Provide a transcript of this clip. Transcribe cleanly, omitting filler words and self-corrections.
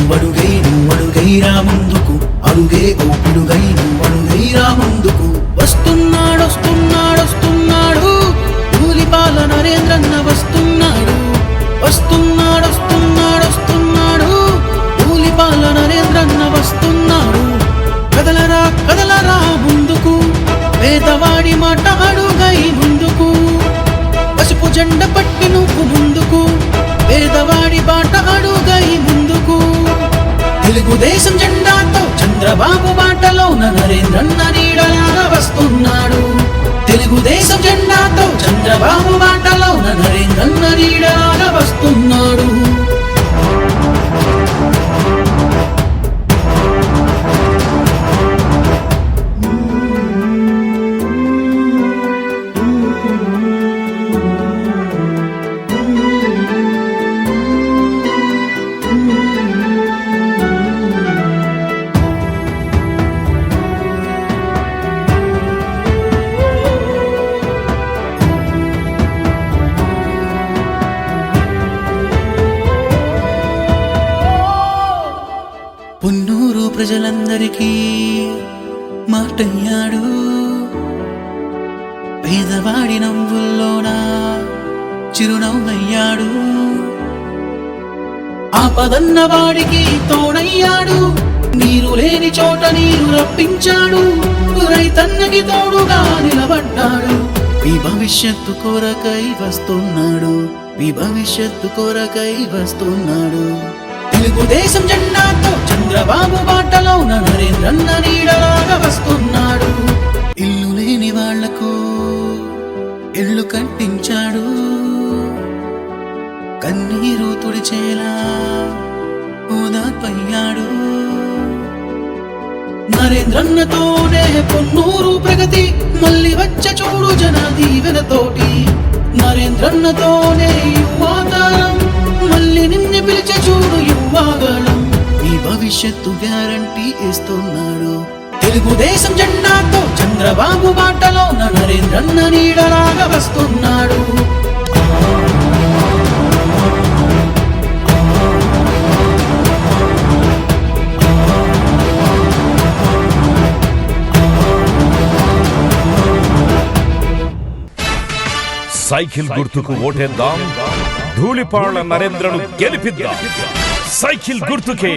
అడుగైరా ముందుకు అడుగే అడుగైరా ముందుకు వస్తున్నాడు ధూళిపాల నరేంద్రన్న వస్తున్నాడు ధూళిపాల నరేంద్రన్న వస్తున్నాడు కదలరా ముందుకు పేదవాడి మాట అడుగై ముందుకు పసుపు జెండ పట్టి నువ్వు ముందుకు పేదవాడి బాట అడుగై ముందుకు తెలుగుదేశం జెండాతో చంద్రబాబు బాటలోన నరేంద్రన్న నీడలాగా వస్తున్నాడు తెలుగుదేశం జెండాతో చంద్రబాబు బాటలోన నరేంద్రన్న నీడలాగా వస్తున్నాడు పున్నూరు ప్రజలందరికీ మాటయ్యాడు పేదవాడి నవ్వుల్లోన చిరునవ్వయ్యాడు ఆపదన్న వాడికి తోడయ్యాడు నీరు లేని చోట నీరు రప్పించాడు రైతన్నకి తోడుగా నిలబడ్డాడు మీ భవిష్యత్తు కొరకై వస్తున్నాడు తెలుగుదేశం జెండాతో చంద్రబాబు బాటలోన నరేంద్రన్న నీడలాగా వస్తున్నాడు ఇల్లు లేని వాళ్లకు ఇల్లు కట్టించాడు కన్నీరు తుడిచేలా ఓదార్పయ్యాడు నరేంద్రన్నతోనే పొన్నూరు ప్రగతి మళ్ళీ వచ్చే చూడు జన దీవెనతోటి నరేంద్రన్నతోనే యువతరం మళ్ళీ నిన్ను పిలిచే చూడు యువగళం ఈ భవిష్యత్తు గ్యారంటీ ఇస్తున్నాడు తెలుగుదేశం జెండాతో చంద్రబాబు బాటలోన నరేంద్రన్న నీడలాగా వస్తున్నాడు సైకిల్ గుర్తుకు ఓటేద్దాం ధూళిపాళ్ల నరేంద్రను గెలిపిద్దాం సైకిల్ గుర్తుకే